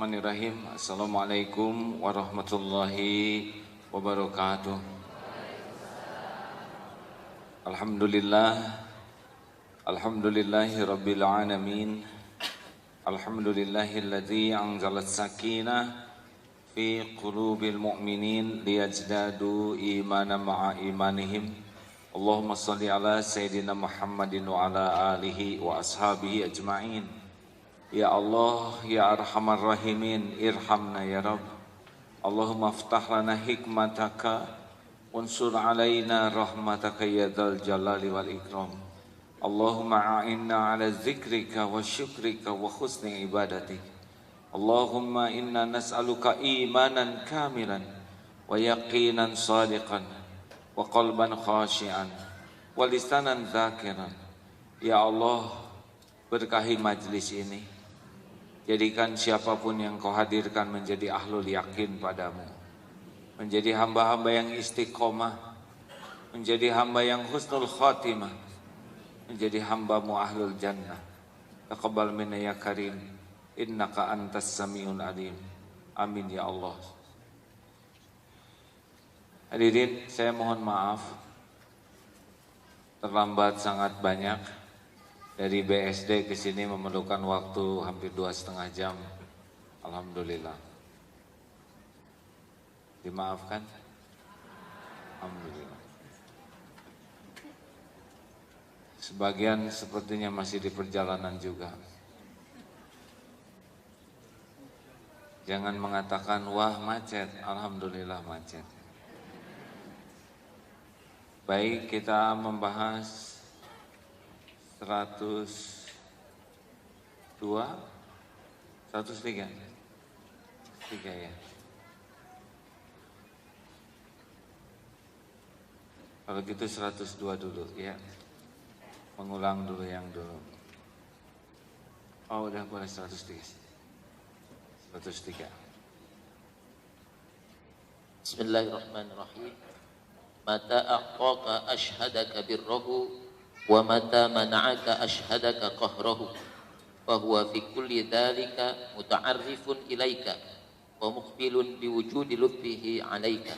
Bismillahirrahmanirrahim. Assalamualaikum warahmatullahi wabarakatuh. Alhamdulillahi rabbil alamin. Alhamdulillahilladzi anzala as-sakinah fi qulubil mu'minin liyazdadu imanan ma'a imanihim. Allahumma salli ala sayyidina Muhammadin wa ala alihi wa ashabihi ajma'in. Ya Allah, ya Arhamar Rahimin, irhamna ya Rabb. Allahumma aftah lana hikmataka, unsur alaina rahmataka ya dzal jalali wal ikram. Allahumma a'inna ala zikrika wa syukrika wa husni ibadatik. Allahumma inna nas'aluka imanan kamilan wa yaqinan sadiqan wa qalban khashi'an wa lisanan dzakiran. Ya Allah, berkahi majlis ini. Jadikan siapapun yang kau hadirkan menjadi ahlul yakin padamu, menjadi hamba-hamba yang istiqomah, menjadi hamba yang husnul khatimah, menjadi hambamu ahlul jannah. Taqabbal minna ya karim, innaka antas samiun alim. Amin ya Allah. Hadirin, saya mohon maaf terlambat sangat banyak. Dari BSD ke sini memerlukan waktu hampir 2,5 jam. Alhamdulillah. Dimaafkan? Alhamdulillah. Sebagian sepertinya masih di perjalanan juga. Jangan mengatakan, wah macet. Alhamdulillah macet. Baik, kita membahas 102, 103 ya. Kalau gitu 102 dulu ya. Mengulang dulu yang dulu. Oh udah boleh 103. Bismillahirrahmanirrahim. Mata a'taka ashhadaka birrahu wa mata mana'aka ashhadaka qahrahu wa huwa fi kulli dhalika muta'arrifun ilaika wa muqbilun biwujudi lutfihi alaika.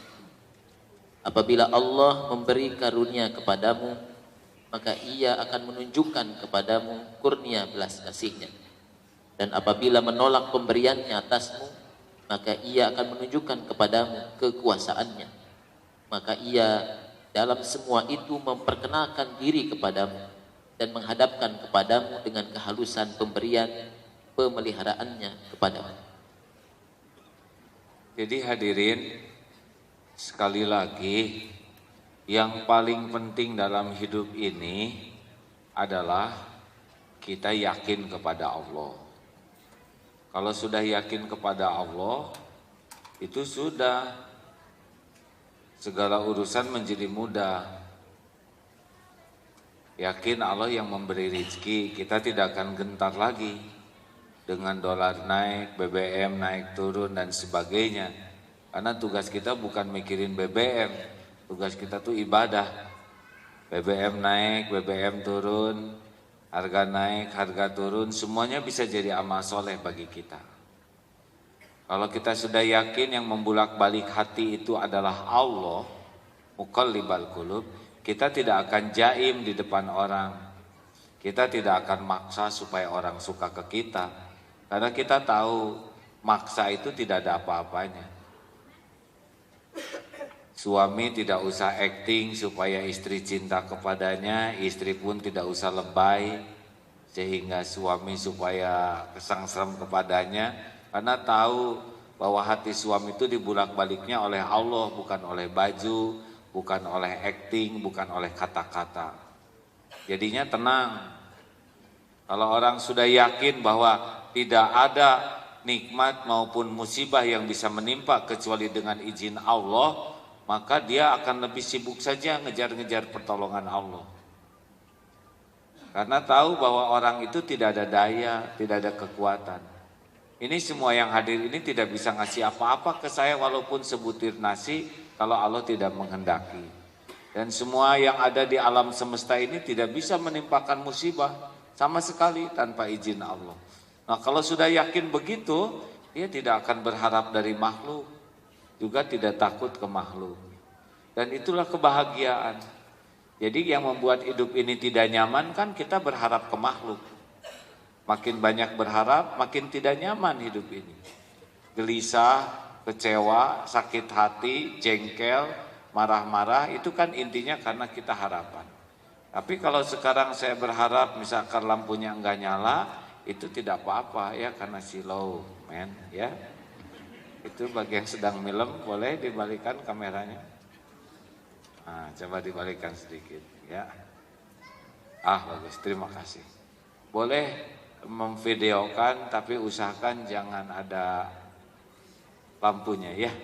Apabila Allah memberi karunia kepadamu, maka ia akan menunjukkan kepadamu kurnia belas kasihnya, dan apabila menolak pemberiannya atasmu, maka ia akan menunjukkan kepadamu kekuasaannya. Maka ia dalam semua itu memperkenalkan diri kepadamu dan menghadapkan kepadamu dengan kehalusan pemberian pemeliharaannya kepadamu. Jadi hadirin, sekali lagi, yang paling penting dalam hidup ini adalah kita yakin kepada Allah. Kalau sudah yakin kepada Allah, itu sudah segala urusan menjadi mudah. Yakin Allah yang memberi rezeki, kita tidak akan gentar lagi dengan dolar naik, BBM naik turun dan sebagainya. Karena tugas kita bukan mikirin BBM, tugas kita tuh ibadah. BBM naik, BBM turun, harga naik, harga turun, semuanya bisa jadi amal soleh bagi kita. Kalau kita sudah yakin yang membulak-balik hati itu adalah Allah, muqallibal qulub, kita tidak akan jaim di depan orang. Kita tidak akan maksa supaya orang suka ke kita. Karena kita tahu maksa itu tidak ada apa-apanya. Suami tidak usah acting supaya istri cinta kepadanya, istri pun tidak usah lebay sehingga suami supaya kesengsem kepadanya. Karena tahu bahwa hati suami itu dibulak-baliknya oleh Allah, bukan oleh baju, bukan oleh acting, bukan oleh kata-kata. Jadinya tenang. Kalau orang sudah yakin bahwa tidak ada nikmat maupun musibah yang bisa menimpa kecuali dengan izin Allah, maka dia akan lebih sibuk saja ngejar-ngejar pertolongan Allah. Karena tahu bahwa orang itu tidak ada daya, tidak ada kekuatan. Ini semua yang hadir ini tidak bisa ngasih apa-apa ke saya walaupun sebutir nasi kalau Allah tidak menghendaki. Dan semua yang ada di alam semesta ini tidak bisa menimpakan musibah sama sekali tanpa izin Allah. Nah kalau sudah yakin begitu, Dia tidak akan berharap dari makhluk, juga tidak takut ke makhluk. Dan itulah kebahagiaan. Jadi yang membuat hidup ini tidak nyaman kan kita berharap ke makhluk. Makin banyak berharap, makin tidak nyaman hidup ini. Gelisah, kecewa, sakit hati, jengkel, marah-marah, itu kan intinya karena kita harapan. Tapi kalau sekarang saya berharap misalkan lampunya enggak nyala, itu tidak apa-apa ya, karena silau, men, ya. Itu bagi yang sedang film, boleh dibalikan kameranya. Nah, coba dibalikan sedikit, ya. Bagus, terima kasih. Boleh memvideokan, tapi usahakan jangan ada lampunya, ya.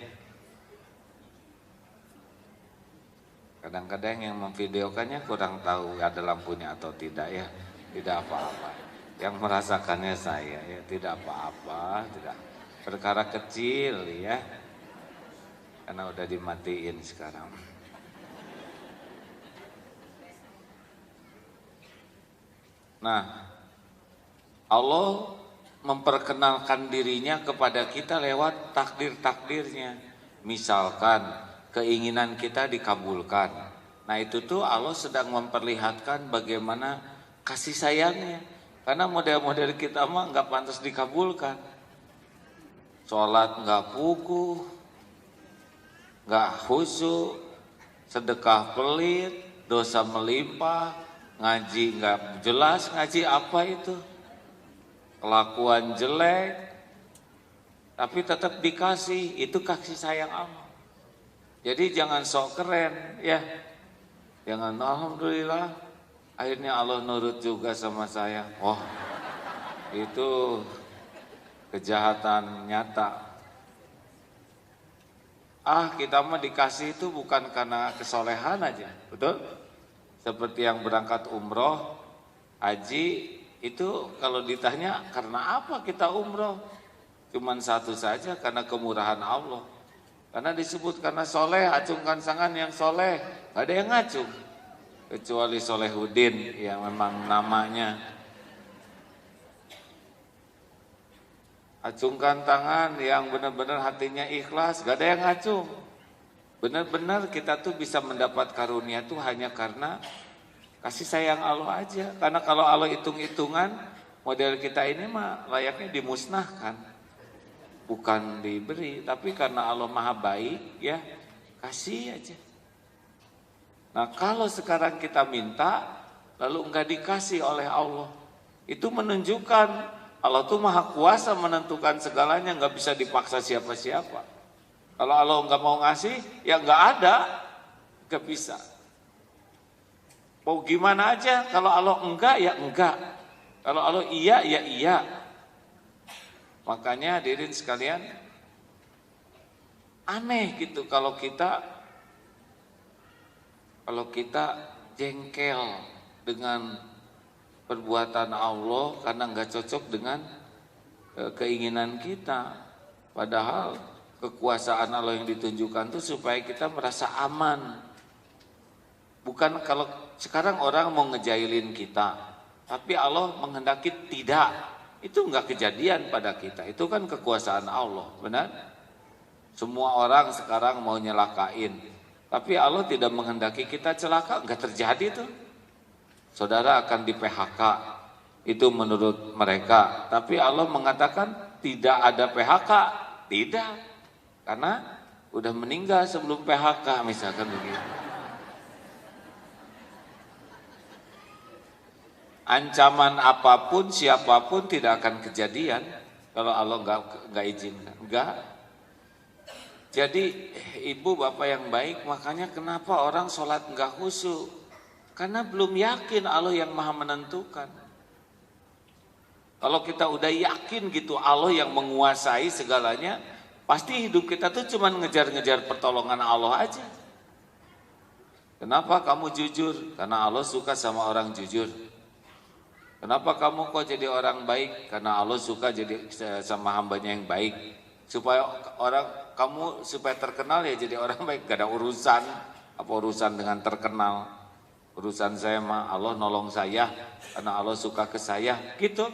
Kadang-kadang yang memvideokannya kurang tahu ada lampunya atau tidak, ya. Tidak apa-apa. Yang merasakannya saya, ya, tidak apa-apa, tidak. Perkara kecil, ya. Karena udah dimatiin sekarang. Nah, Allah memperkenalkan dirinya kepada kita lewat takdir-takdirnya. Misalkan keinginan kita dikabulkan. Nah itu tuh Allah sedang memperlihatkan bagaimana kasih sayangnya. Karena model-model kita mah nggak pantas dikabulkan. Sholat nggak puguh, nggak khusyuk, sedekah pelit, dosa melimpah, ngaji nggak jelas, ngaji apa itu, kelakuan jelek, tapi tetap dikasih, itu kasih sayang Allah. Jadi jangan sok keren, ya, jangan alhamdulillah, akhirnya Allah nurut juga sama saya. Wah, itu kejahatan nyata. Kita mah dikasih itu bukan karena kesolehan aja, betul? Seperti yang berangkat umroh, haji, itu kalau ditanya karena apa kita umroh? Cuman satu saja, karena kemurahan Allah. Karena disebut karena soleh, acungkan tangan yang soleh. Gak ada yang ngacung. Kecuali Solehudin yang memang namanya. Acungkan tangan yang benar-benar hatinya ikhlas, gak ada yang ngacung. Benar-benar kita tuh bisa mendapat karunia tuh hanya karena kasih sayang Allah aja. Karena kalau Allah hitung-hitungan, model kita ini mah layaknya dimusnahkan, bukan diberi. Tapi karena Allah maha baik, ya kasih aja. Nah kalau sekarang kita minta, lalu enggak dikasih oleh Allah, itu menunjukkan Allah tuh maha kuasa menentukan segalanya, enggak bisa dipaksa siapa-siapa. Kalau Allah enggak mau ngasih, ya enggak ada, enggak bisa. Mau gimana aja, kalau Allah enggak, ya enggak. Kalau Allah iya, ya iya. Makanya hadirin sekalian, aneh gitu kalau kita jengkel dengan perbuatan Allah karena enggak cocok dengan keinginan kita. Padahal kekuasaan Allah yang ditunjukkan itu supaya kita merasa aman. Bukan kalau sekarang orang mau ngejailin kita, tapi Allah menghendaki tidak. Itu enggak kejadian pada kita. Itu kan kekuasaan Allah, benar? Semua orang sekarang mau nyelakain, tapi Allah tidak menghendaki kita celaka, enggak terjadi tuh. Saudara akan di PHK, itu menurut mereka. Tapi Allah mengatakan tidak ada PHK, tidak. Karena udah meninggal sebelum PHK, misalkan begitu. Ancaman apapun, siapapun tidak akan kejadian kalau Allah enggak izinkan. Enggak. Jadi ibu bapak yang baik, makanya kenapa orang sholat enggak khusyuk? Karena belum yakin Allah yang maha menentukan. Kalau kita udah yakin gitu Allah yang menguasai segalanya, pasti hidup kita tuh cuma ngejar-ngejar pertolongan Allah aja. Kenapa kamu jujur? Karena Allah suka sama orang jujur. Kenapa kamu kok jadi orang baik? Karena Allah suka jadi sama hambanya yang baik. Supaya kamu supaya terkenal ya jadi orang baik. Gak ada urusan. Apa urusan dengan terkenal? Urusan saya mah Allah nolong saya karena Allah suka ke saya. Gitu.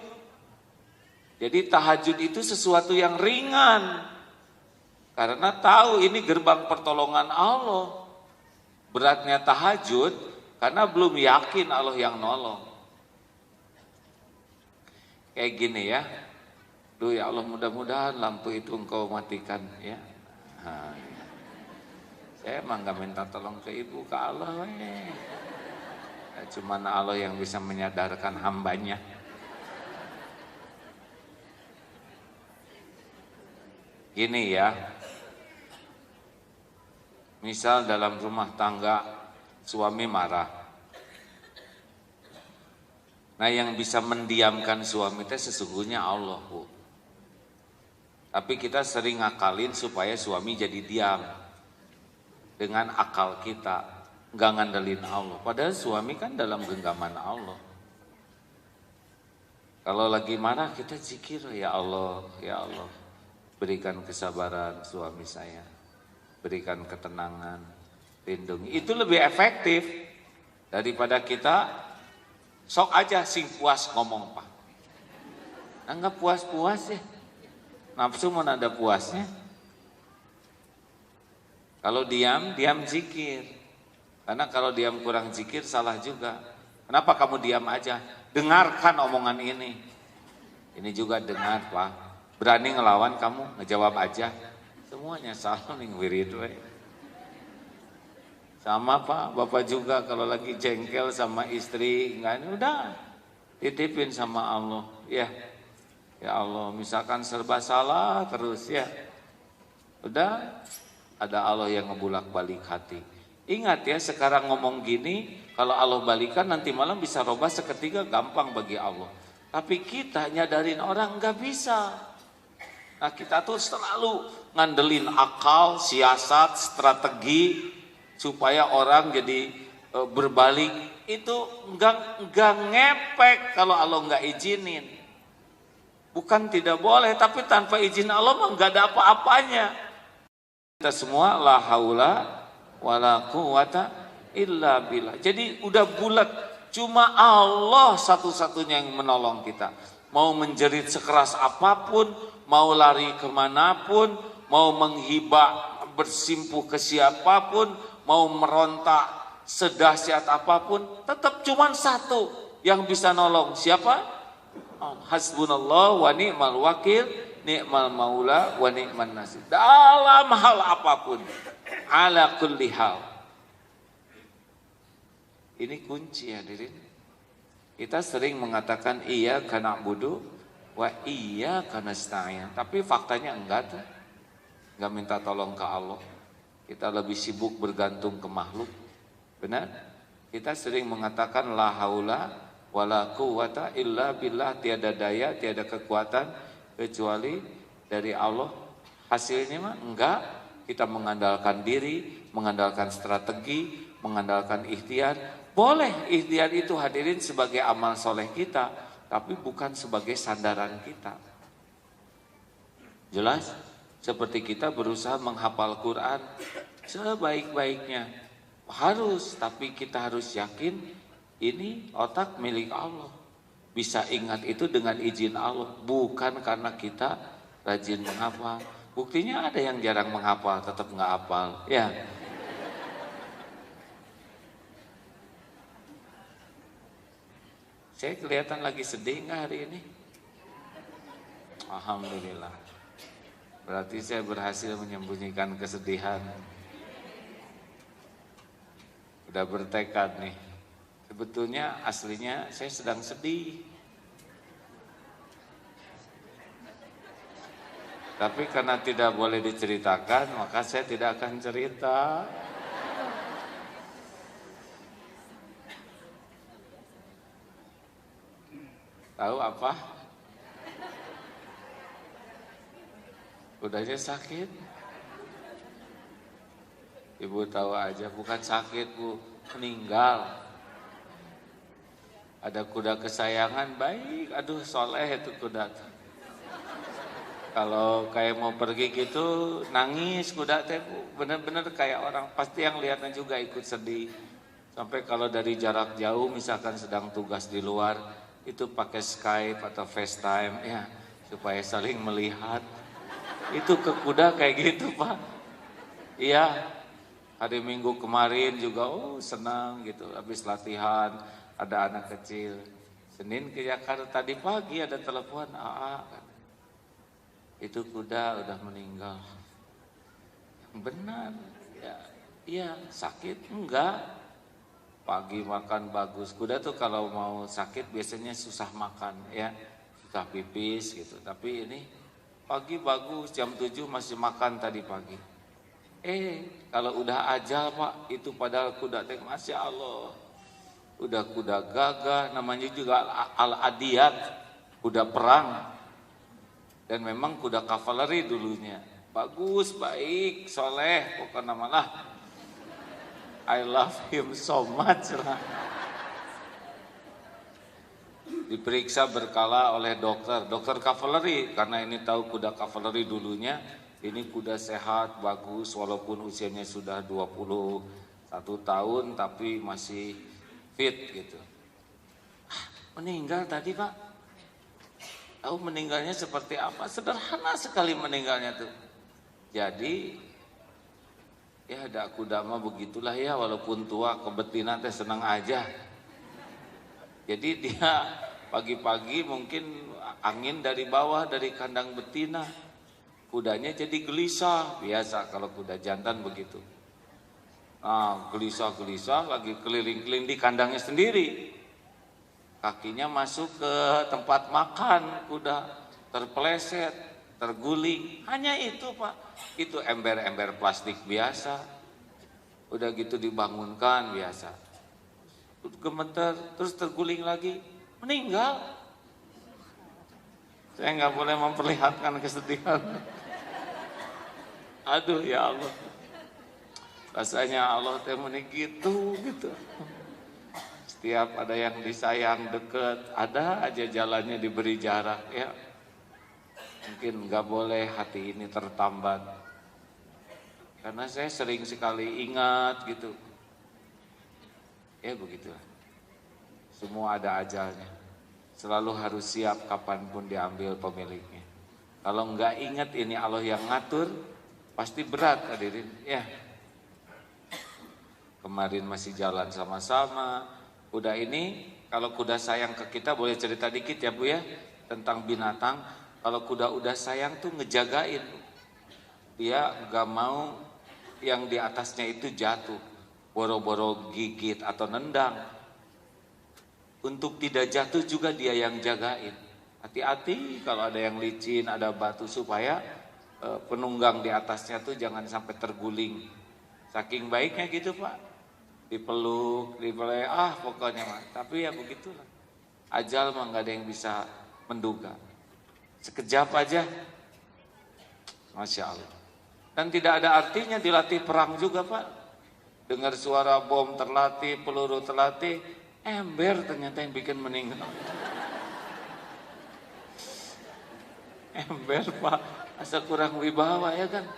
Jadi tahajud itu sesuatu yang ringan. Karena tahu ini gerbang pertolongan Allah. Beratnya tahajud karena belum yakin Allah yang nolong. Kayak gini ya. Duh ya Allah, mudah-mudahan lampu itu engkau matikan ya. Nah, saya emang gak minta tolong ke ibu, ke Allah. Cuman Allah yang bisa menyadarkan hambanya. Gini ya, misal dalam rumah tangga suami marah. Nah yang bisa mendiamkan suami itu sesungguhnya Allah, Bu. Tapi kita sering ngakalin supaya suami jadi diam. Dengan akal kita, nggak ngandelin Allah. Padahal suami kan dalam genggaman Allah. Kalau lagi marah kita zikir, ya Allah, ya Allah. Berikan kesabaran suami saya. Berikan ketenangan, lindungi. Itu lebih efektif daripada kita sok aja sing puas ngomong, Pak. Enggak puas-puas ya. Nafsu mana ada puasnya. Kalau diam, diam zikir. Karena kalau diam kurang zikir salah juga. Kenapa kamu diam aja? Dengarkan omongan ini. Ini juga dengar, Pak. Berani ngelawan kamu, ngejawab aja. Semuanya salah nih wirid we. Sama Pak, Bapak juga kalau lagi jengkel sama istri, enggak, udah titipin sama Allah. Ya Allah, misalkan serba salah terus ya. Udah ada Allah yang ngebulak-balik hati. Ingat ya, sekarang ngomong gini, kalau Allah balikan nanti malam bisa robah seketika, gampang bagi Allah. Tapi kita nyadarin orang nggak bisa. Nah kita tuh selalu ngandelin akal, siasat, strategi supaya orang jadi berbalik. Itu nggak ngepek kalau Allah nggak izinin. Bukan tidak boleh, tapi tanpa izin Allah mah nggak ada apa-apanya. Kita semua la haula wala quwata illa billah. Jadi udah bulat, cuma Allah satu-satunya yang menolong kita. Mau menjerit sekeras apapun, mau lari kemanapun, mau menghibah bersimpuh ke siapapun, mau merontak sedahsyat apapun, tetap cuma satu yang bisa nolong. Siapa? Hasbunallah wa ni'mal wakil, ni'mal maula wa ni'man nasir. Dalam hal apapun, ala kulli hal. Ini kunci hadirin. Kita sering mengatakan iya kana budu wa iya kana nasta'in. Tapi faktanya enggak tuh. Enggak minta tolong ke Allah. Kita lebih sibuk bergantung ke makhluk. Benar? Kita sering mengatakan la haula wala quwata illa billah, tiada daya, tiada kekuatan kecuali dari Allah. Hasilnya mah enggak, kita mengandalkan diri, mengandalkan strategi, mengandalkan ikhtiar. Boleh ikhtiar itu hadirin sebagai amal soleh kita, tapi bukan sebagai sandaran kita. Jelas? Seperti kita berusaha menghafal Quran sebaik-baiknya. Harus, tapi kita harus yakin ini otak milik Allah. Bisa ingat itu dengan izin Allah, bukan karena kita rajin menghafal. Buktinya ada yang jarang menghafal, tetap nggak hafal. Ya. Saya kelihatan lagi sedih nggak hari ini? Alhamdulillah. Berarti saya berhasil menyembunyikan kesedihan. Udah bertekad nih. Sebetulnya aslinya saya sedang sedih. Tapi karena tidak boleh diceritakan, maka saya tidak akan cerita. Tahu apa? Kudanya sakit. Ibu tahu aja, bukan sakit Bu, meninggal. Ada kuda kesayangan, baik, aduh soleh itu kuda. Kalau kayak mau pergi gitu, nangis kuda teh Bu, bener-bener kayak orang, pasti yang lihatnya juga ikut sedih. Sampai kalau dari jarak jauh, misalkan sedang tugas di luar, itu pakai Skype atau FaceTime, ya supaya saling melihat. Itu ke kuda kayak gitu Pak. Iya, hari Minggu kemarin juga senang gitu, habis latihan ada anak kecil. Senin ke Jakarta tadi pagi ada telepon AA, itu kuda udah meninggal. Benar, ya, iya sakit enggak? Pagi makan bagus. Kuda tuh kalau mau sakit biasanya susah makan ya, susah pipis gitu. Tapi ini pagi bagus, jam 7 masih makan tadi pagi. Kalau udah ajal Pak, itu padahal kuda teh Masya Allah. Udah kuda gagah, namanya juga al-adiyat, kuda perang. Dan memang kuda kavaleri dulunya. Bagus, baik, soleh, pokoknya malah. I love him so much lah. Diperiksa berkala oleh dokter kavaleri, karena ini tahu kuda kavaleri dulunya. Ini kuda sehat, bagus, walaupun usianya sudah 21 tahun, tapi masih fit gitu. Meninggal tadi Pak. Tahu meninggalnya seperti apa? Sederhana sekali meninggalnya tuh. Jadi, ya ada kuda mah begitulah ya, walaupun tua, kebetina teh senang aja. Jadi dia pagi-pagi mungkin angin dari bawah, dari kandang betina. Kudanya jadi gelisah, biasa kalau kuda jantan begitu. Nah, gelisah-gelisah lagi keliling-keliling di kandangnya sendiri. Kakinya masuk ke tempat makan, kuda terpeleset, terguling. Hanya itu Pak, itu ember-ember plastik biasa. Udah gitu dibangunkan biasa. Gemeter, terus terguling lagi, meninggal. Saya nggak boleh memperlihatkan kesedihan. Aduh ya Allah, rasanya Allah temani gitu. Setiap ada yang disayang deket, ada aja jalannya diberi jarak ya. Mungkin nggak boleh hati ini tertambat, karena saya sering sekali ingat gitu. Ya begitulah, semua ada ajalnya. Selalu harus siap kapanpun diambil pemiliknya. Kalau nggak ingat ini Allah yang ngatur, pasti berat hadirin ya. Kemarin masih jalan sama-sama. Kuda ini, kalau kuda sayang ke kita, boleh cerita dikit ya Bu ya, tentang binatang. Kalau kuda udah sayang tuh ngejagain. Dia nggak mau yang di atasnya itu jatuh, boro-boro gigit atau nendang. Untuk tidak jatuh juga dia yang jagain. Hati-hati kalau ada yang licin, ada batu, supaya penunggang di atasnya tuh jangan sampai terguling. Saking baiknya gitu Pak, dipeluk, pokoknya mah. Tapi ya begitulah, ajal mah nggak ada yang bisa menduga. Sekejap aja, Masya Allah. Dan tidak ada artinya dilatih perang juga Pak. Dengar suara bom terlatih, peluru terlatih, ember ternyata yang bikin meninggal. Ember Pak, asa kurang wibawa ya kan.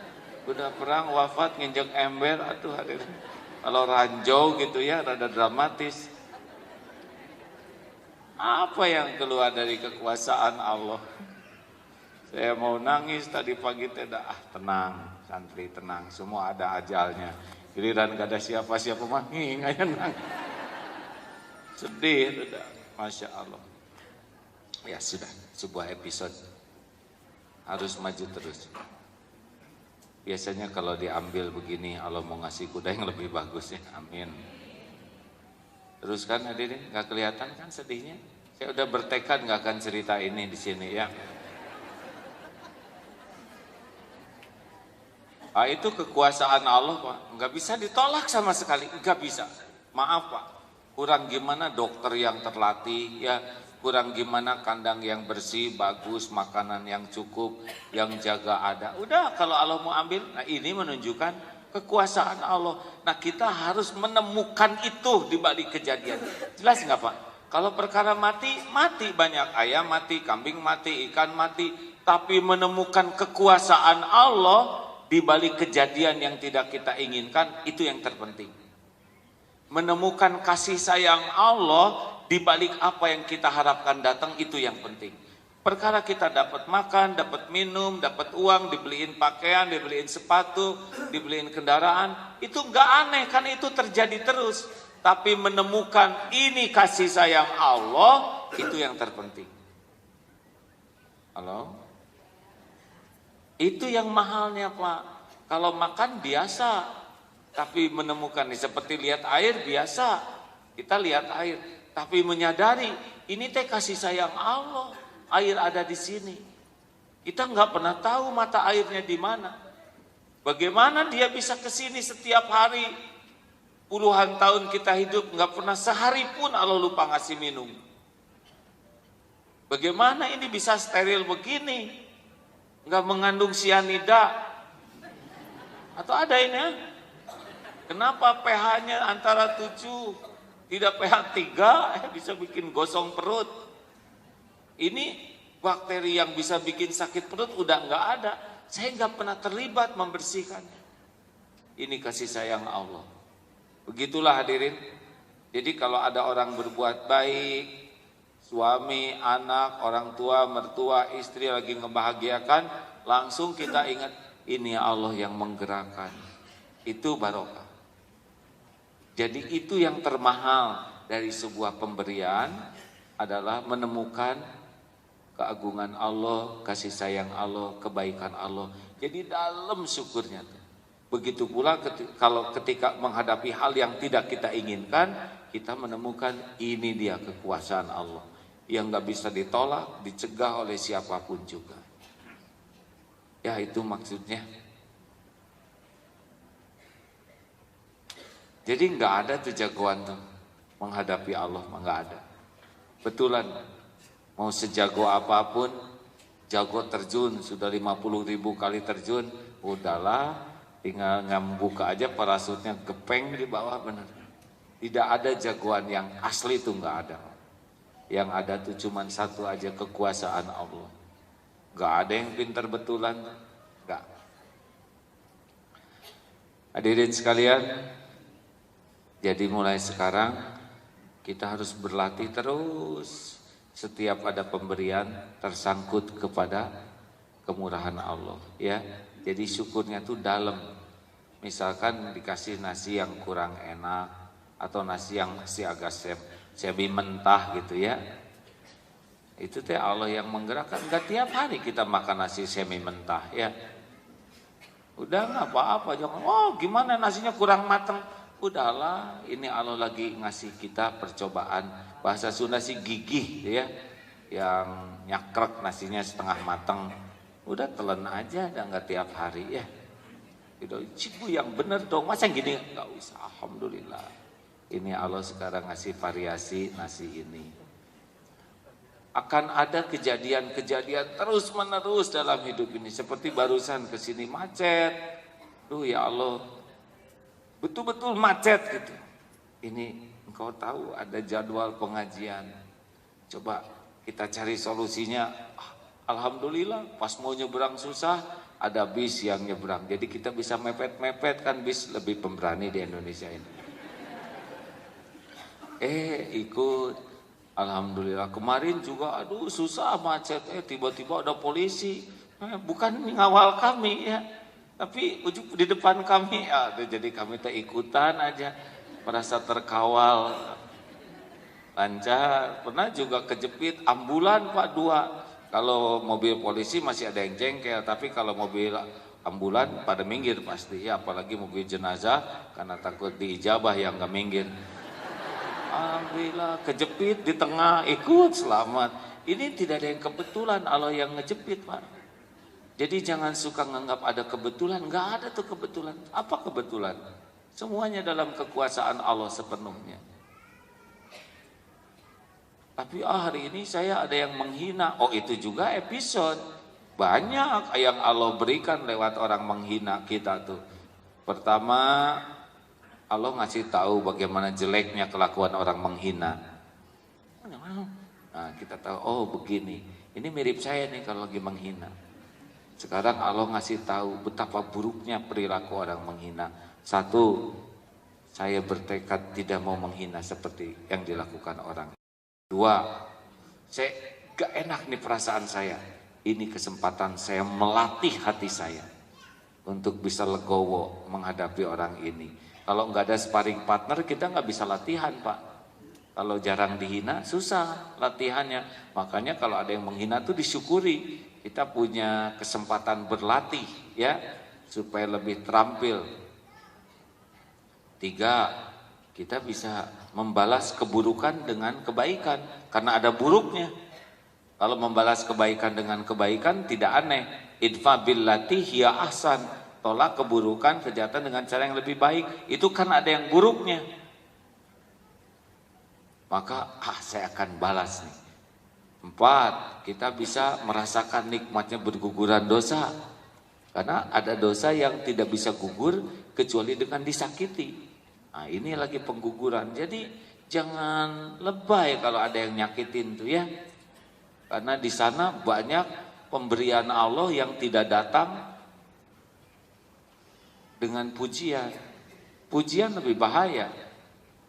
Udah perang wafat nginjek ember, aduh hadirin. Kalau ranjau gitu ya rada dramatis. Apa yang keluar dari kekuasaan Allah? Saya mau nangis tadi pagi tidak. Tenang santri, tenang, semua ada ajalnya. Giliran gak ada siapa-siapa mah nginganya nangis. Sedih tidak, Masya Allah. Ya sudah, sebuah episode. Harus maju terus. Biasanya kalau diambil begini, Allah mau ngasih kuda yang lebih bagus ya, amin. Terus kan hadirin, nggak kelihatan kan sedihnya? Saya udah bertekad nggak akan cerita ini di sini ya. Itu kekuasaan Allah Pak, nggak bisa ditolak sama sekali, nggak bisa. Maaf Pak, kurang gimana dokter yang terlatih ya. Kurang gimana kandang yang bersih, bagus, makanan yang cukup, yang jaga ada. Udah kalau Allah mau ambil, nah ini menunjukkan kekuasaan Allah. Nah kita harus menemukan itu di balik kejadian. Jelas nggak Pak? Kalau perkara mati, mati banyak. Ayam mati, kambing mati, ikan mati. Tapi menemukan kekuasaan Allah di balik kejadian yang tidak kita inginkan, itu yang terpenting. Menemukan kasih sayang Allah di balik apa yang kita harapkan datang, itu yang penting. Perkara kita dapat makan, dapat minum, dapat uang, dibeliin pakaian, dibeliin sepatu, dibeliin kendaraan, itu nggak aneh, kan itu terjadi terus. Tapi menemukan ini kasih sayang Allah, itu yang terpenting. Halo? Itu yang mahalnya, Pak. Kalau makan biasa, tapi menemukan seperti lihat air biasa. Kita lihat air, tapi menyadari ini teh kasih sayang Allah. Air ada di sini. Kita nggak pernah tahu mata airnya di mana. Bagaimana dia bisa ke sini setiap hari? Puluhan tahun kita hidup nggak pernah sehari pun Allah lupa ngasih minum. Bagaimana ini bisa steril begini? Nggak mengandung sianida? Atau ada ini ya? Kenapa pH-nya antara 7, tidak pH 3, bisa bikin gosong perut? Ini bakteri yang bisa bikin sakit perut udah nggak ada. Saya nggak pernah terlibat membersihkannya. Ini kasih sayang Allah. Begitulah hadirin. Jadi kalau ada orang berbuat baik, suami, anak, orang tua, mertua, istri lagi ngebahagiakan, langsung kita ingat ini Allah yang menggerakkan. Itu barokah. Jadi itu yang termahal dari sebuah pemberian adalah menemukan keagungan Allah, kasih sayang Allah, kebaikan Allah. Jadi dalam syukurnya. Begitu pula kalau ketika menghadapi hal yang tidak kita inginkan, kita menemukan ini dia kekuasaan Allah. Yang gak bisa ditolak, dicegah oleh siapapun juga. Ya itu maksudnya. Jadi gak ada tuh jagoan tuh menghadapi Allah, gak ada. Betulan. Mau sejago apapun, jago terjun, sudah 50.000 kali terjun, udahlah, tinggal ngambuka aja parasutnya gepeng di bawah benar. Tidak ada jagoan yang asli itu nggak ada. Yang ada tuh cuman satu aja, kekuasaan Allah. Nggak ada yang pintar betulan, nggak. Hadirin sekalian, jadi mulai sekarang kita harus berlatih terus. Setiap ada pemberian tersangkut kepada kemurahan Allah, ya. Jadi syukurnya tuh dalam. Misalkan dikasih nasi yang kurang enak atau nasi yang masih agak semi mentah gitu ya. Itu teh Allah yang menggerakkan. Enggak tiap hari kita makan nasi semi mentah ya. Udah nggak apa-apa, jangan. Oh gimana nasinya kurang matang? Udahlah, ini Allah lagi ngasih kita percobaan. Bahasa Sunda sih gigih ya, yang nyakrek nasinya setengah matang. Udah telan aja, dan nggak tiap hari ya. Gitu, cipu yang bener dong, masa gini nggak usah. Alhamdulillah, ini Allah sekarang ngasih variasi nasi ini. Akan ada kejadian-kejadian terus menerus dalam hidup ini. Seperti barusan kesini macet, duh ya Allah, betul-betul macet gitu. Ini engkau tahu ada jadwal pengajian. Coba kita cari solusinya. Alhamdulillah pas mau nyebrang susah, ada bis yang nyebrang. Jadi kita bisa mepet-mepet, kan bis lebih pemberani di Indonesia ini. Ikut. Alhamdulillah. Kemarin juga aduh susah macet. Tiba-tiba ada polisi. Bukan ngawal kami ya. Tapi di depan kami. Jadi kami ikutan aja. Merasa terkawal, lancar. Pernah juga kejepit ambulan Pak 2. Kalau mobil polisi masih ada yang jengkel, tapi kalau mobil ambulan pada minggir pasti ya, apalagi mobil jenazah karena takut diijabah yang nggak minggir. Alhamdulillah kejepit di tengah, ikut selamat. Ini tidak ada yang kebetulan, Allah yang ngejepit Pak. Jadi jangan suka nganggap ada kebetulan, nggak ada tuh kebetulan. Apa kebetulan? Semuanya dalam kekuasaan Allah sepenuhnya. Tapi hari ini saya ada yang menghina. Oh itu juga episode. Banyak yang Allah berikan lewat orang menghina kita tuh. Pertama, Allah ngasih tahu bagaimana jeleknya kelakuan orang menghina. Nah kita tahu, oh begini. Ini mirip saya nih kalau lagi menghina. Sekarang Allah ngasih tahu betapa buruknya perilaku orang menghina. Satu, saya bertekad tidak mau menghina seperti yang dilakukan orang. Dua, saya gak enak nih perasaan saya. Ini kesempatan saya melatih hati saya untuk bisa legowo menghadapi orang ini. Kalau nggak ada sparring partner, kita nggak bisa latihan, Pak. Kalau jarang dihina, susah latihannya. Makanya kalau ada yang menghina tuh disyukuri. Kita punya kesempatan berlatih, ya, supaya lebih terampil. 3, kita bisa membalas keburukan dengan kebaikan, karena ada buruknya. Kalau membalas kebaikan dengan kebaikan tidak aneh. Idfa billati hiya ahsan. Tolak keburukan, kejahatan dengan cara yang lebih baik. Itu kan ada yang buruknya. Maka saya akan balas nih. 4, kita bisa merasakan nikmatnya berguguran dosa. Karena ada dosa yang tidak bisa gugur kecuali dengan disakiti. Nah, ini lagi pengguguran. Jadi jangan lebay kalau ada yang nyakitin tuh ya. Karena di sana banyak pemberian Allah yang tidak datang dengan pujian. Pujian lebih bahaya.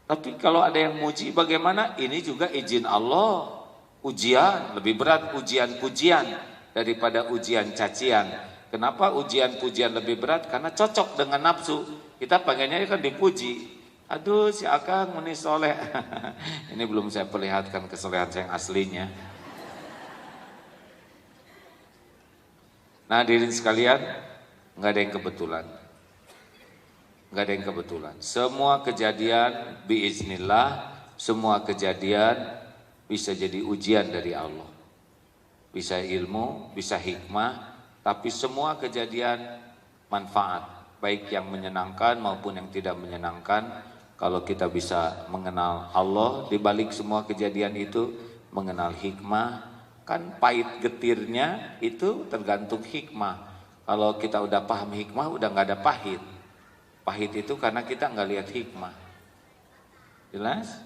Tapi kalau ada yang muji bagaimana? Ini juga izin Allah. Ujian, lebih berat ujian pujian daripada ujian cacian. Kenapa ujian pujian lebih berat? Karena cocok dengan nafsu. Kita pengennya kan dipuji. Aduh si Akang meni soleh. Ini belum saya perlihatkan kesolehan saya yang aslinya. Nah, hadirin sekalian, nggak ada yang kebetulan. Nggak ada yang kebetulan. Semua kejadian biiznillah, semua kejadian bisa jadi ujian dari Allah. Bisa ilmu, bisa hikmah, tapi semua kejadian manfaat, baik yang menyenangkan maupun yang tidak menyenangkan. Kalau kita bisa mengenal Allah di balik semua kejadian itu, mengenal hikmah, kan pahit getirnya itu tergantung hikmah. Kalau kita udah paham hikmah, udah nggak ada pahit. Pahit itu karena kita nggak lihat hikmah. Jelas?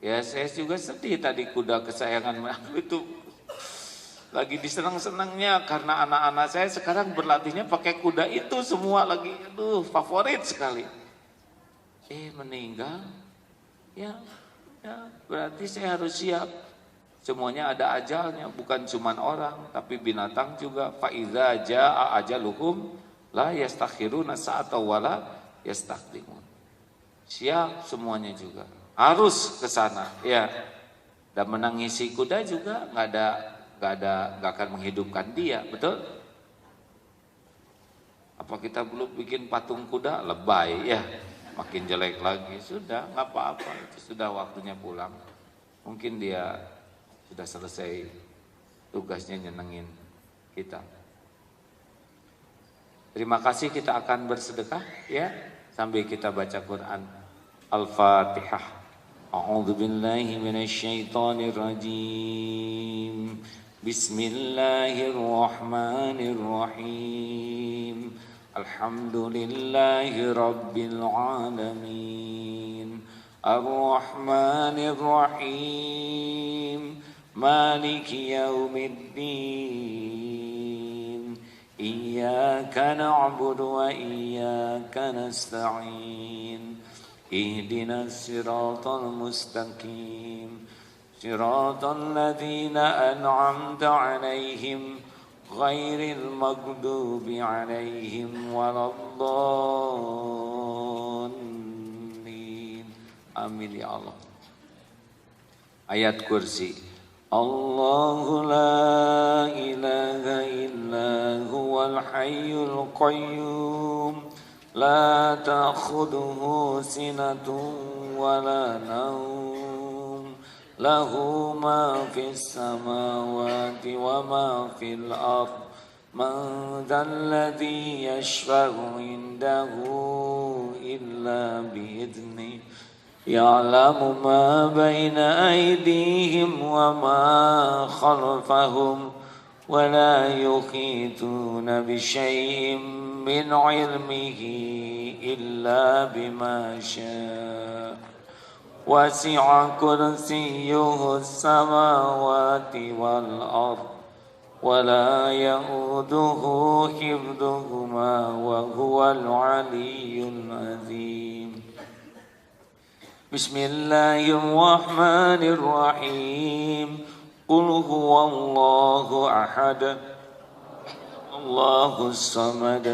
Ya saya juga sedih tadi kuda kesayangan aku itu lagi disenang-senangnya karena anak-anak saya sekarang berlatihnya pakai kuda itu semua lagi, aduh favorit sekali. Meninggal, ya berarti saya harus siap. Semuanya ada ajalnya, bukan cuma orang, tapi binatang juga. Fa iza jaa ajaluhum la yastakhiruna sa'ata wala yastaqdimun. Siap semuanya juga. Harus ke sana, ya. Dan menangisi kuda juga nggak akan menghidupkan dia, betul? Apa kita belum bikin patung kuda? Lebay, ya. Makin jelek lagi. Sudah, nggak apa-apa. Itu sudah waktunya pulang. Mungkin dia sudah selesai tugasnya nyenengin kita. Terima kasih, kita akan bersedekah ya sambil kita baca Quran. Al-Fatihah. A'udzu billahi minasyaitonir rajim. Bismillahirrahmanirrahim. Alhamdulillahi rabbil alamin. Ar-Rahmanir Rahim. Maliki yaumiddin. Iyyaka na'budu wa iyyaka nasta'in. Ihdinas siratal mustaqim. Siratal ladzina an'amta 'alaihim ghairil maghdubi 'alaihim waladdallin. Amin ya Allah. Ayat kursi. Allahu la ilaha illa huwal hayyul qayyum la ta'khudhuhu sinatun wa la nawm lahu ma fis samawati wa ma fil ardh man dhal ladzi yashfa'u indahu illa bi'idhnihi يعلم ما بين أيديهم وما خلفهم ولا يحيطون بشيء من علمه إلا بما شاء وسع كرسيه السماوات والأرض ولا يؤوده حفظهما وهو العلي العظيم. Bismillahirrahmanirrahim. قل هو الله أحد الله الصمد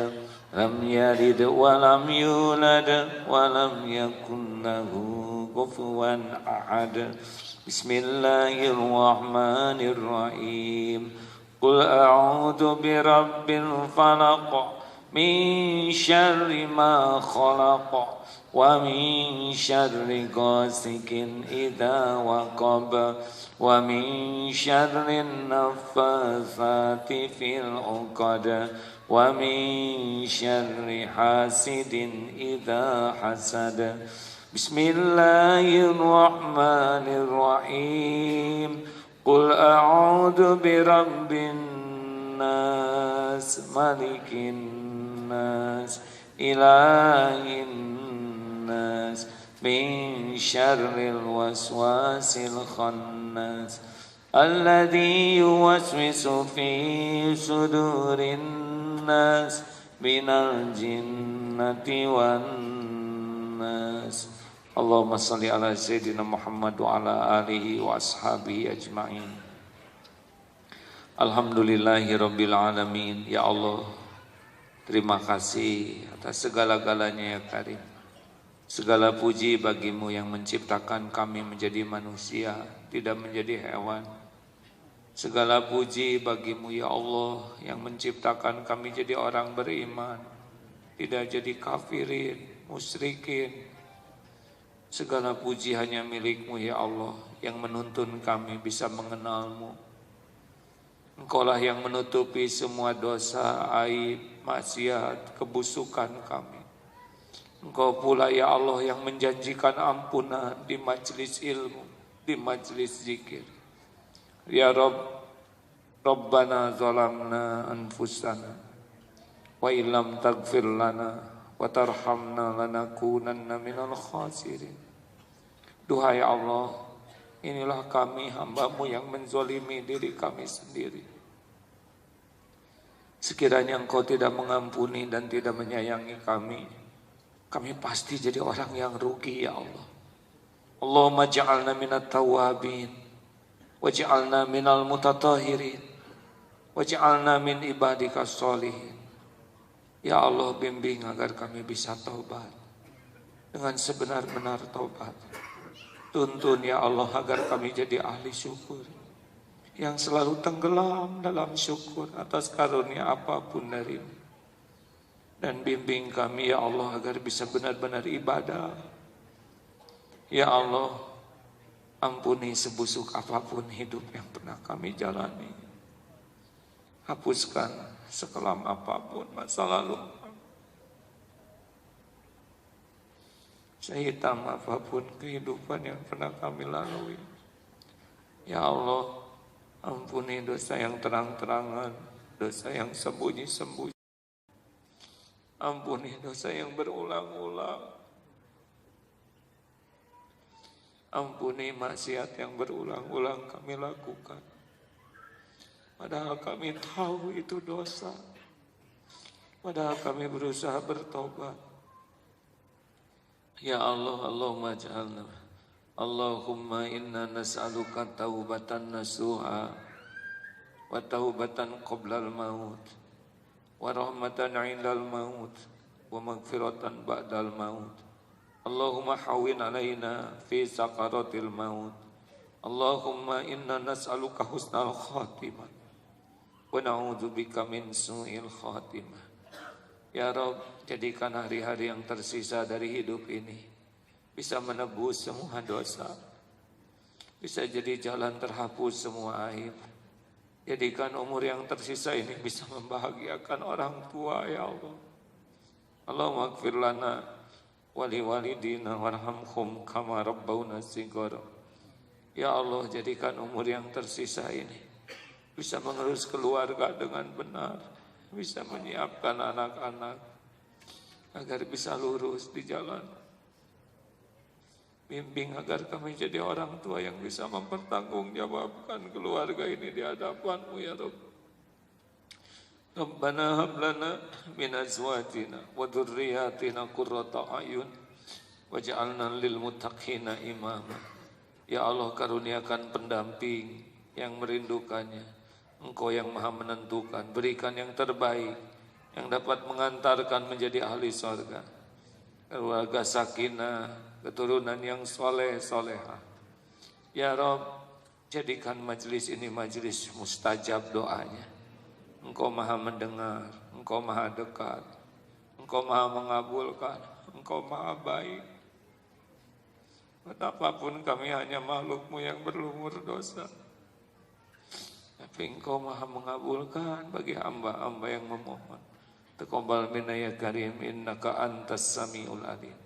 لم يلد ولم يولد ولم يكن له كفوا أحد بسم الله الرحمن الرحيم قل أعوذ برب الفلق من شر ما خلق ومن شر غاسق إذا وقب ومن شر النفاثات في العقد ومن شر حاسد إذا حسد بسم الله الرحمن الرحيم قل أعوذ برب الناس ملك الناس إله الناس من شر الوسواس الخناس الذي يوسوس في صدور الناس من الجنة والناس اللهم صل على سيدنا محمد وعلى آله وأصحابه أجمعين Alhamdulillahirabbil alamin. Ya Allah, terima kasih atas segala-galanya ya Karim. Segala puji bagimu yang menciptakan kami menjadi manusia, tidak menjadi hewan. Segala puji bagimu ya Allah yang menciptakan kami jadi orang beriman, tidak jadi kafirin, musyrikin. Segala puji hanya milikmu ya Allah yang menuntun kami bisa mengenalmu. Engkaulah yang menutupi semua dosa, aib, maksiat, kebusukan kami. Engkau pula ya Allah yang menjanjikan ampunan di majlis ilmu, di majlis zikir. Ya Rabb, Rabbana zalamna anfusana wa illam taghfir lana wa tarhamna lanakunanna minal khasirin. Duhai Allah, inilah kami hamba-Mu yang menzolimi diri kami sendiri. Sekiranya Engkau tidak mengampuni dan tidak menyayangi kami, kami pasti jadi orang yang rugi ya Allah. Allahumma ja'alna minat tawabin, waj'alna minal mutatahirin, waj'alna min ibadika sholihin. Ya Allah, bimbing agar kami bisa taubat dengan sebenar-benar taubat. Tuntun ya Allah agar kami jadi ahli syukur yang selalu tenggelam dalam syukur atas karunia apapun darimu. Dan bimbing kami ya Allah agar bisa benar-benar ibadah. Ya Allah, ampuni sebusuk apapun hidup yang pernah kami jalani. Hapuskan sekelam apapun masa lalu. Sehitam apapun kehidupan yang pernah kami lalui. Ya Allah, ampuni dosa yang terang-terangan, dosa yang sembunyi-sembunyi. Ampuni dosa yang berulang-ulang. Ampuni maksiat yang berulang-ulang kami lakukan. Padahal kami tahu itu dosa. Padahal kami berusaha bertobat. Ya Allah, Allahumma ja'alna. Allahumma inna nas'aluka taubatan nasuha wa taubatan qoblal maut wa rahmatan 'indal maut wa maghfiratan ba'dal maut. Allahumma hawwin 'alaina fi sakaratil maut. Allahumma inna nas'aluka husnal khatimah wa na'udzubika min su'il khatimah. Ya Rabb, jadikan hari-hari yang tersisa dari hidup ini bisa menebus semua dosa, bisa jadi jalan terhapus semua aib. Jadikan umur yang tersisa ini bisa membahagiakan orang tua ya Allah. Allahumma ighfir lana wa liwalidina warhamhum kama rabbawna shighara. Ya Allah, jadikan umur yang tersisa ini bisa mengurus keluarga dengan benar, bisa menyiapkan anak-anak agar bisa lurus di jalan. Bimbing agar kami jadi orang tua yang bisa mempertanggungjawabkan keluarga ini di hadapan-Mu ya Rabb. Rabbana hab lana min azwajina wa dzurriyyatina qurrata a'yun waj'alna lil muttaqina imama. Ya Allah, karuniakan pendamping yang merindukannya. Engkau yang maha menentukan, berikan yang terbaik, yang dapat mengantarkan menjadi ahli surga. Keluarga sakinah, keturunan yang soleh solehah. Ya Rabb, jadikan majlis ini majlis mustajab doanya. Engkau maha mendengar, Engkau maha dekat, Engkau maha mengabulkan, Engkau maha baik. Betapapun kami hanya makhluk-Mu yang berlumur dosa, tapi Engkau maha mengabulkan bagi hamba-hamba yang memohon. Taqabbal minna ya karim, innaka antas samiul alim,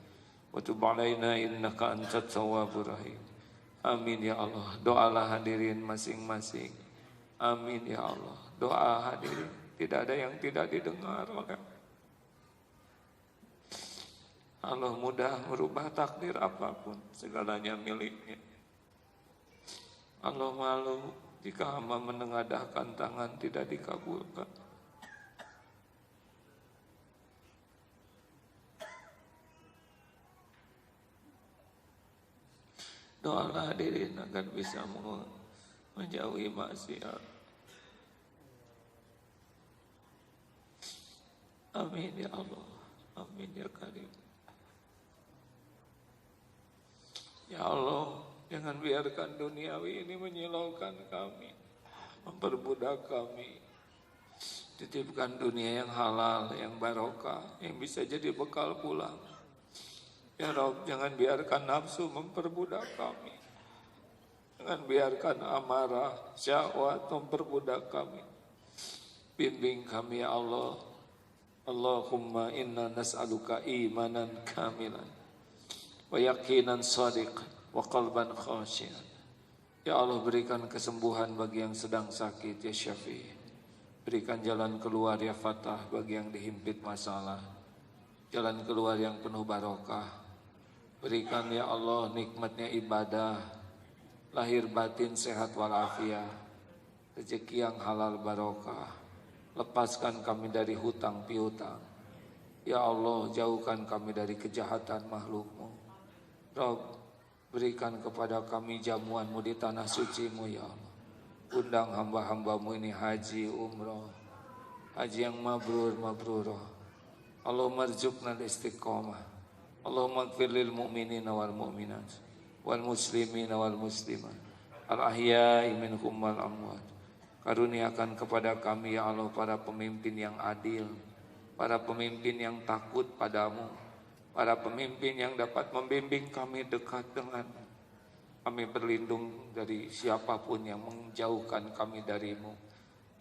wa tub alaina innaka antat tawwabur rahim. Amin ya Allah. Doalah hadirin masing-masing. Amin ya Allah. Doa hadirin tidak ada yang tidak didengar oleh Allah. Mudah merubah takdir apapun, segalanya miliknya. Allah malu jika hamba menengadahkan tangan tidak dikabulkan. Doalah hadirin agar bisa menjauhi maksiat. Amin ya Allah. Amin ya Karim. Ya Allah, jangan biarkan duniawi ini menyilaukan kami, memperbudak kami. Titipkan dunia yang halal, yang barokah, yang bisa jadi bekal pulang. Ya Rabb, jangan biarkan nafsu memperbudak kami. Jangan biarkan amarah, syahwat memperbudak kami. Bimbing kami ya Allah. Allahumma inna nas'aluka imanan kamilan wa yaqinan shadiqan wa qalban khashian. Ya Allah, berikan kesembuhan bagi yang sedang sakit ya Syafi'. Berikan jalan keluar ya Fatah bagi yang dihimpit masalah. Jalan keluar yang penuh barokah. Berikan ya Allah nikmatnya ibadah, lahir batin sehat walafiat, rezeki yang halal barokah. Lepaskan kami dari hutang piutang. Ya Allah, jauhkan kami dari kejahatan makhluk-Mu. Rabb, berikan kepada kami jamuan-Mu di tanah suci-Mu ya Allah. Undang hamba-hamba-Mu ini haji umroh, haji yang mabrur mabrurah. Allahumma rzuqna istiqomah. Allahumma ighfir lil mu'minina wal mu'minat wal muslimina wal muslimat al ahya'i minhum wal amwat. Karuniakan kepada kami ya Allah para pemimpin yang adil, para pemimpin yang takut padamu, para pemimpin yang dapat membimbing kami dekat denganmu. Kami berlindung dari siapapun yang menjauhkan kami darimu.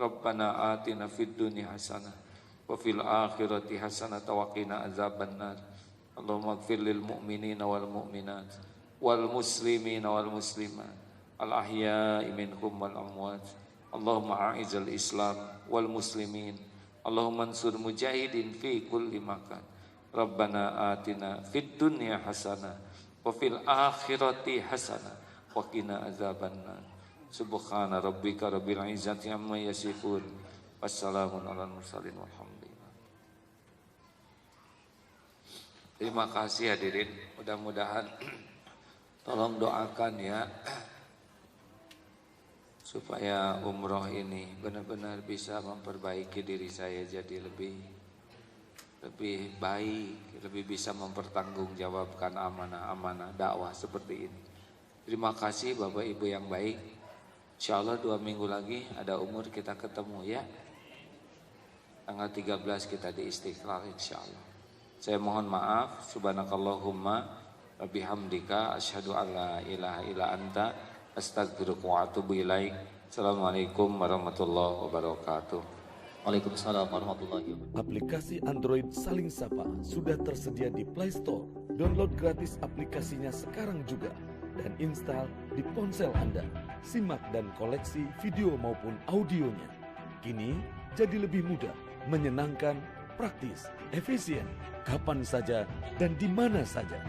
Rabbana atina fid dunya hasanah wa fil akhirati hasanah wa qina azabannar. Allahumma ighfir lil mu'minina wal mu'minat wal muslimina wal muslimat al ahya'i minhum wal amwat. Allahumma a'izal Islam wal muslimin. Allahumma ansur mujahidin fi kulli makan. Rabbana atina fid dunya hasanah wa fil akhirati hasanah wa qina azabannar. Subhana rabbika rabbil izzati amma yasifun. Wassalamun alal mursalin walhamdulillah. Terima kasih hadirin. Mudah-mudahan tolong doakan ya, supaya umroh ini benar-benar bisa memperbaiki diri saya jadi lebih baik, lebih bisa mempertanggungjawabkan amanah-amanah dakwah seperti ini. Terima kasih Bapak Ibu yang baik. Insya Allah 2 minggu lagi ada umur kita ketemu ya. Tanggal 13 kita di Istiqlal insya Allah. Saya mohon maaf. Subhanakallahumma wa bihamdika asyhadu an la ilaha illa anta astaghfiruka wa atubu ilaik. Assalamualaikum warahmatullahi wabarakatuh. Waalaikumsalam warahmatullahi wabarakatuh. Aplikasi Android Saling Sapa sudah tersedia di Play Store. Download gratis aplikasinya sekarang juga dan install di ponsel Anda. Simak dan koleksi video maupun audionya. Kini jadi lebih mudah, menyenangkan, praktis, efisien, kapan saja dan di mana saja.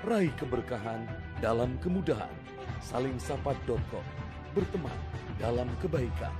Raih keberkahan dalam kemudahan. Salingsapa.com, berteman dalam kebaikan.